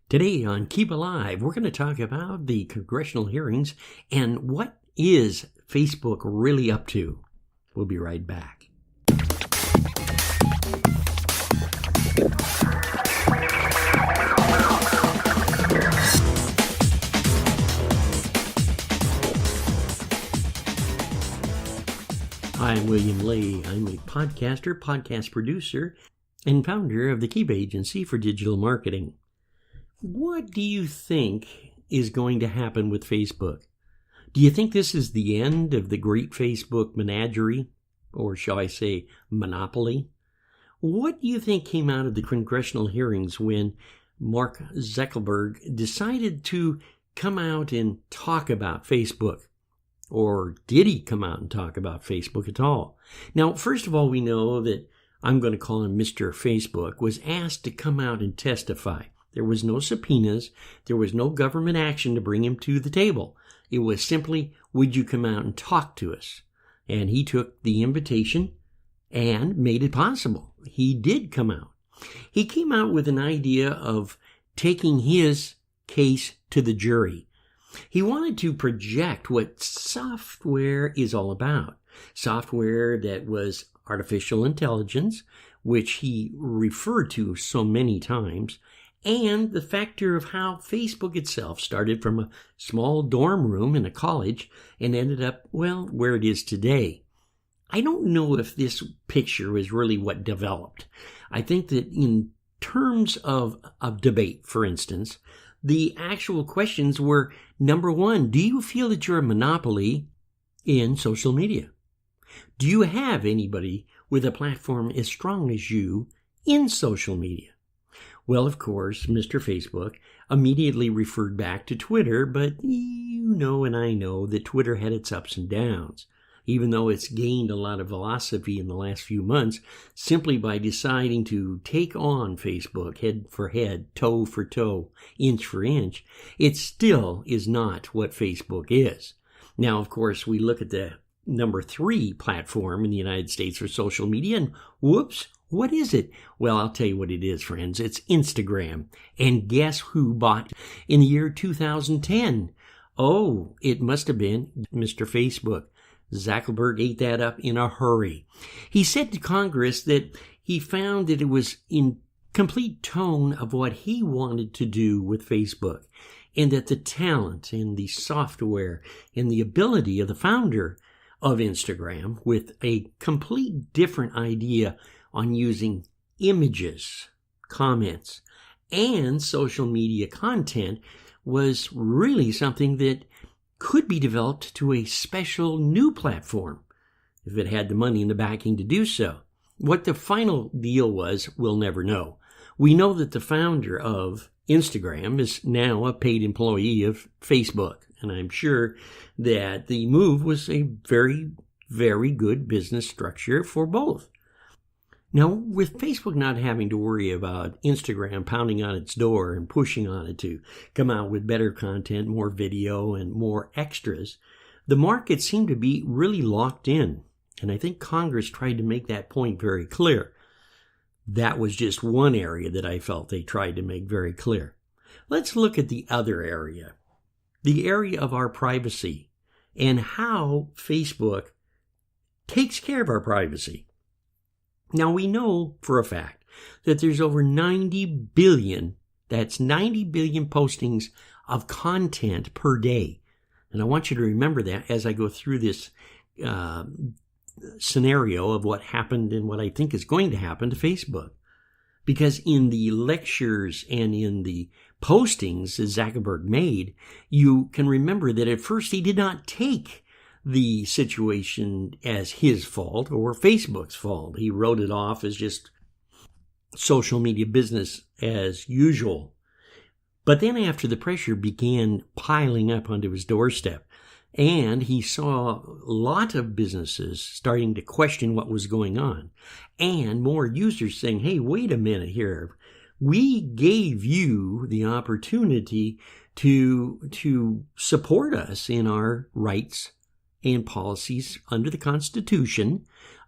Today on Keep Alive, we're going to talk about the congressional hearings and what is Facebook really up to. We'll be right back. I'm William Lay. I'm a podcaster, podcast producer, and founder of the Keep Agency for Digital Marketing. What do you think is going to happen with Facebook? Do you think this is the end of the great Facebook menagerie? Or shall I say monopoly? What do you think came out of the congressional hearings when Mark Zuckerberg decided to come out and talk about Facebook? Or did he come out and talk about Facebook at all? Now, first of all, we know that I'm going to call him Mr. Facebook, was asked to come out and testify. There was no subpoenas. There was no government action to bring him to the table. It was simply, would you come out and talk to us? And he took the invitation and made it possible. He did come out. He came out with an idea of taking his case to the jury. He wanted to project what software is all about. Software that was artificial intelligence, which he referred to so many times, and the factor of how Facebook itself started from a small dorm room in a college and ended up, well, where it is today. I don't know if this picture is really what developed. I think that in terms of debate, for instance, the actual questions were, number one, do you feel that you're a monopoly in social media? Do you have anybody with a platform as strong as you in social media? Well, of course, Mr. Facebook immediately referred back to Twitter, but you know and I know that Twitter had its ups and downs, even though it's gained a lot of velocity in the last few months simply by deciding to take on Facebook head for head, toe for toe, inch for inch. It still is not what Facebook is. Now, of course, we look at the number 3 platform in the United States for social media, and whoops, what is it? Well, I'll tell you what it is, friends. It's Instagram. And guess who bought in the year 2010? Oh, it must have been Mr. Facebook. Zuckerberg ate that up in a hurry. He said to Congress that he found that it was in complete tone of what he wanted to do with Facebook, and that the talent and the software and the ability of the founder of Instagram with a complete different idea on using images, comments, and social media content was really something that could be developed to a special new platform if it had the money and the backing to do so. What the final deal was, we'll never know. We know that the founder of Instagram is now a paid employee of Facebook, and I'm sure that the move was a very, very good business structure for both. Now, with Facebook not having to worry about Instagram pounding on its door and pushing on it to come out with better content, more video, and more extras, the market seemed to be really locked in. And I think Congress tried to make that point very clear. That was just one area that I felt they tried to make very clear. Let's look at the other area, the area of our privacy and how Facebook takes care of our privacy. Now, we know for a fact that there's over 90 billion, that's 90 billion postings of content per day. And I want you to remember that as I go through this scenario of what happened and what I think is going to happen to Facebook. Because in the lectures and in the postings that Zuckerberg made, you can remember that at first he did not take the situation as his fault or Facebook's fault. He wrote it off as just social media business as usual. But then after the pressure began piling up onto his doorstep, and he saw a lot of businesses starting to question what was going on, and more users saying, hey, wait a minute here. We gave you the opportunity to support us in our rights and policies under the Constitution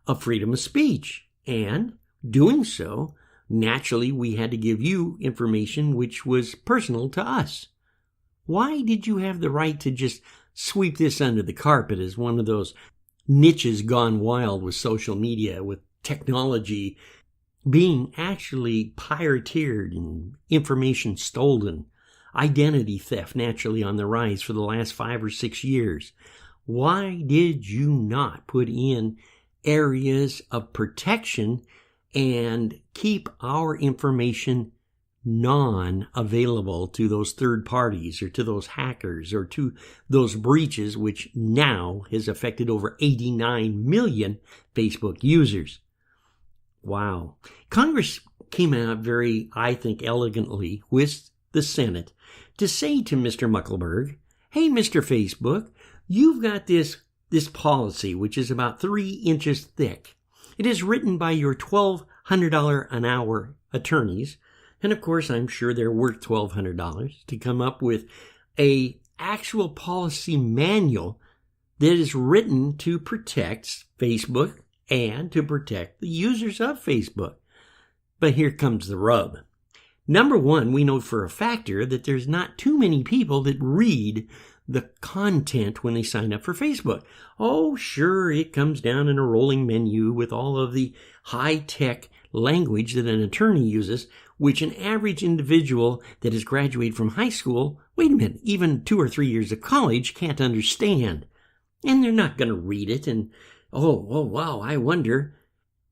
of freedom of speech. And doing so Naturally, we had to give you information which was personal to us. Why did you have the right to just sweep this under the carpet as one of those niches gone wild with social media, with technology being actually pirateered and information stolen, identity theft naturally on the rise for the last 5 or 6 years? Why did you not put in areas of protection and keep our information non-available to those third parties or to those hackers or to those breaches, which now has affected over 89 million Facebook users? Wow. Congress came out very, I think, elegantly with the Senate to say to Mr. Muckleberg, hey, Mr. Facebook, you've got this policy, which is about 3 inches thick. It is written by your $1,200 an hour attorneys. And of course, I'm sure they're worth $1,200 to come up with a actual policy manual that is written to protect Facebook and to protect the users of Facebook. But here comes the rub. Number one, we know for a factor that there's not too many people that read the content when they sign up for Facebook. Oh, sure, it comes down in a rolling menu with all of the high-tech language that an attorney uses, which an average individual that has graduated from high school, wait a minute, even 2 or 3 years of college can't understand. And they're not going to read it and, oh, wow, I wonder.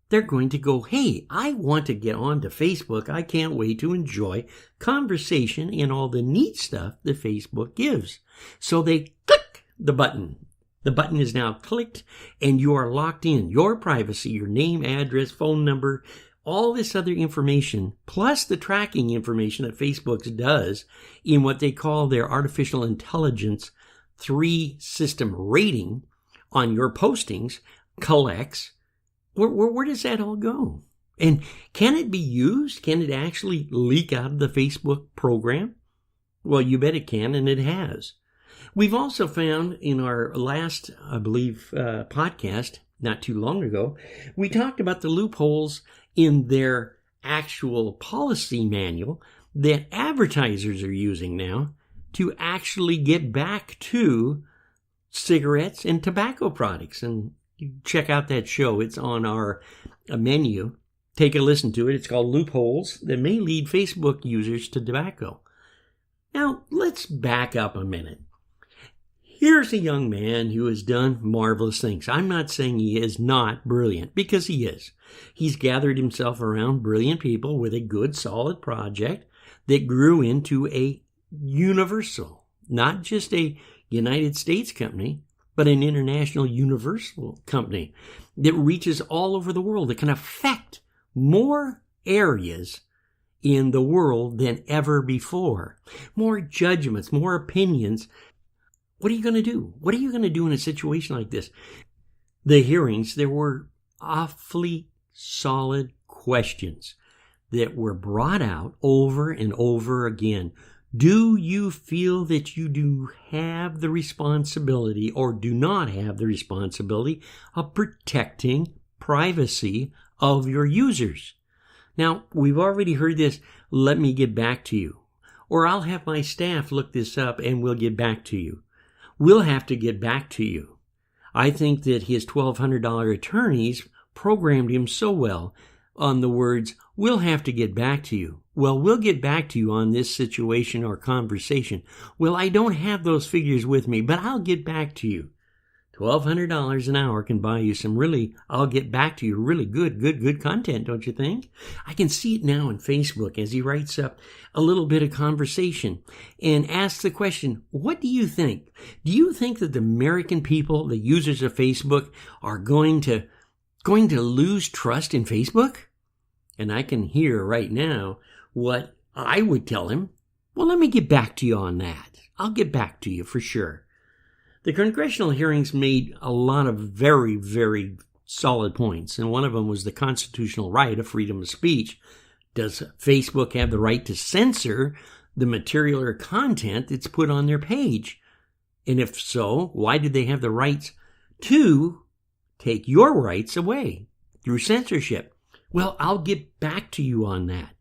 They're going to go, hey, I want to get onto Facebook. I can't wait to enjoy conversation and all the neat stuff that Facebook gives. So they click the button. The button is now clicked and you are locked in. Your privacy, your name, address, phone number, all this other information, plus the tracking information that Facebook does in what they call their artificial intelligence 3-system rating on your postings, collects. Where does that all go? And can it be used? Can it actually leak out of the Facebook program? Well, you bet it can, and it has. We've also found in our last, I believe, podcast, not too long ago, we talked about the loopholes in their actual policy manual that advertisers are using now to actually get back to cigarettes and tobacco products. And you check out that show. It's on our menu. Take a listen to it. It's called Loopholes That May Lead Facebook Users to Tobacco. Now, let's back up a minute. Here's a young man who has done marvelous things. I'm not saying he is not brilliant, because he is. He's gathered himself around brilliant people with a good, solid project that grew into a universal, not just a United States company, but an international universal company that reaches all over the world, that can affect more areas in the world than ever before. More judgments, more opinions. What are you going to do? What are you going to do in a situation like this? The hearings, there were awfully solid questions that were brought out over and over again. Do you feel that you do have the responsibility or do not have the responsibility of protecting privacy of your users? Now, we've already heard this, let me get back to you. Or I'll have my staff look this up and we'll get back to you. We'll have to get back to you. I think that his $1,200 attorneys programmed him so well on the words, we'll have to get back to you. Well, we'll get back to you on this situation or conversation. Well, I don't have those figures with me, but I'll get back to you. $1,200 an hour can buy you some really, I'll get back to you, really good content, don't you think? I can see it now on Facebook as he writes up a little bit of conversation and asks the question, what do you think? Do you think that the American people, the users of Facebook, are going to lose trust in Facebook? And I can hear right now what I would tell him. Well, let me get back to you on that. I'll get back to you for sure. The congressional hearings made a lot of very, very solid points, and one of them was the constitutional right of freedom of speech. Does Facebook have the right to censor the material or content that's put on their page? And if so, why did they have the rights to take your rights away through censorship? Well, I'll get back to you on that,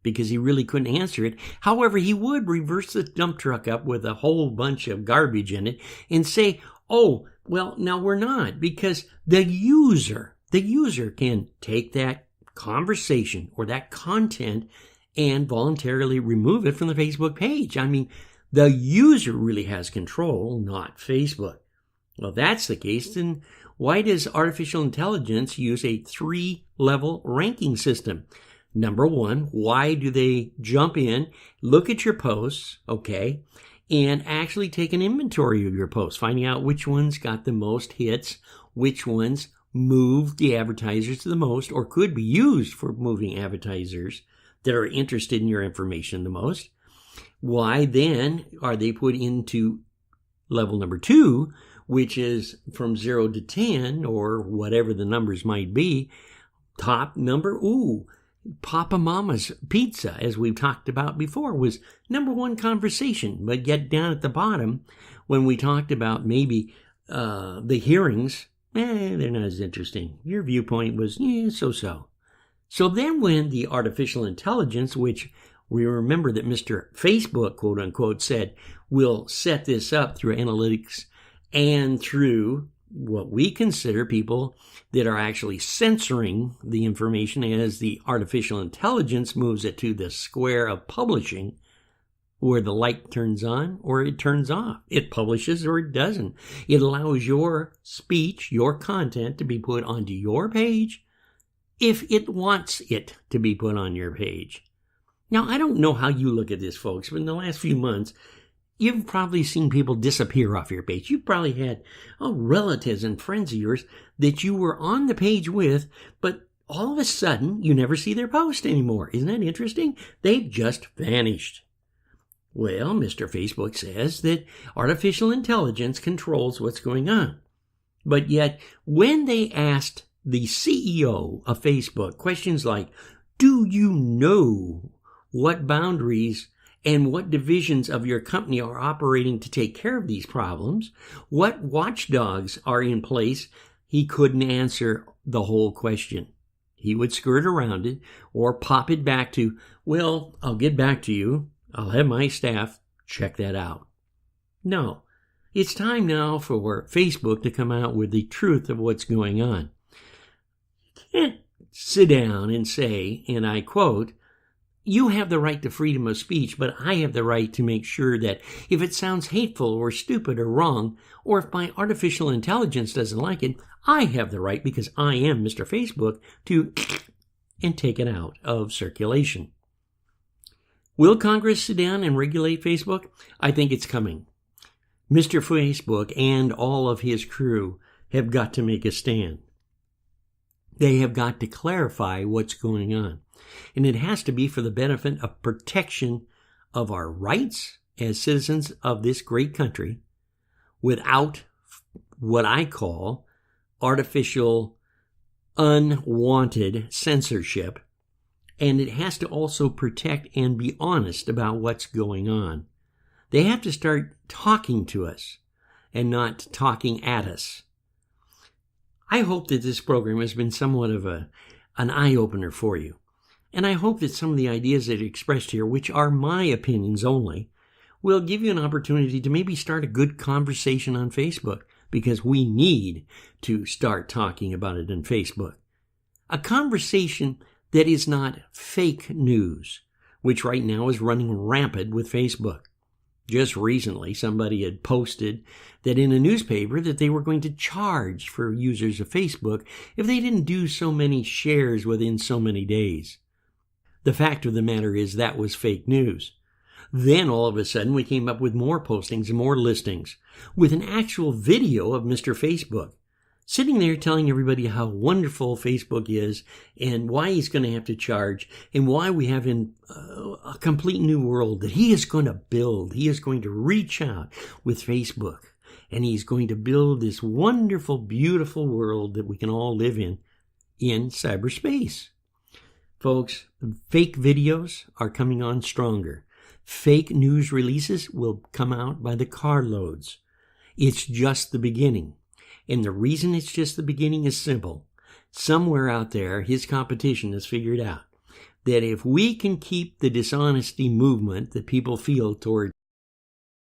because he really couldn't answer it. However, he would reverse the dump truck up with a whole bunch of garbage in it and say, oh, well, now we're not, because the user can take that conversation or that content and voluntarily remove it from the Facebook page. I mean, the user really has control, not Facebook. Well, if that's the case, then why does artificial intelligence use a 3-level ranking system? Number one, why do they jump in, look at your posts, okay, and actually take an inventory of your posts, finding out which ones got the most hits, which ones moved the advertisers the most, or could be used for moving advertisers that are interested in your information the most? Why then are they put into level number 2, which is from 0 to 10, or whatever the numbers might be? Top number, Papa Mama's Pizza, as we've talked about before, was number 1 conversation. But yet down at the bottom, when we talked about maybe the hearings, they're not as interesting. Your viewpoint was, so-so. So then when the artificial intelligence, which we remember that Mr. Facebook, quote unquote, said will set this up through analytics and through what we consider people that are actually censoring the information as the artificial intelligence moves it to the square of publishing, where the light turns on or it turns off. It publishes or it doesn't. It allows your speech, your content to be put onto your page if it wants it to be put on your page. Now, I don't know how you look at this, folks, but in the last few months, you've probably seen people disappear off your page. You've probably had relatives and friends of yours that you were on the page with, but all of a sudden, you never see their post anymore. Isn't that interesting? They've just vanished. Well, Mr. Facebook says that artificial intelligence controls what's going on. But yet, when they asked the CEO of Facebook questions like, do you know what boundaries and what divisions of your company are operating to take care of these problems, what watchdogs are in place, he couldn't answer the whole question. He would skirt around it or pop it back to, well, I'll get back to you. I'll have my staff check that out. No, it's time now for Facebook to come out with the truth of what's going on. You can't sit down and say, and I quote, you have the right to freedom of speech, but I have the right to make sure that if it sounds hateful or stupid or wrong, or if my artificial intelligence doesn't like it, I have the right, because I am Mr. Facebook, to and take it out of circulation. Will Congress sit down and regulate Facebook? I think it's coming. Mr. Facebook and all of his crew have got to make a stand. They have got to clarify what's going on. And it has to be for the benefit of protection of our rights as citizens of this great country without what I call artificial, unwanted censorship. And it has to also protect and be honest about what's going on. They have to start talking to us and not talking at us. I hope that this program has been somewhat of an eye-opener for you. And I hope that some of the ideas that are expressed here, which are my opinions only, will give you an opportunity to maybe start a good conversation on Facebook, because we need to start talking about it on Facebook. A conversation that is not fake news, which right now is running rampant with Facebook. Just recently, somebody had posted that in a newspaper that they were going to charge for users of Facebook if they didn't do so many shares within so many days. The fact of the matter is that was fake news. Then all of a sudden we came up with more postings and more listings with an actual video of Mr. Facebook sitting there telling everybody how wonderful Facebook is and why he's going to have to charge and why we have a complete new world that he is going to build. He is going to reach out with Facebook and he's going to build this wonderful, beautiful world that we can all live in cyberspace. Folks, fake videos are coming on stronger. Fake news releases will come out by the carloads. It's just the beginning. And the reason it's just the beginning is simple. somewhere out there, his competition has figured out that if we can keep the dishonesty movement that people feel toward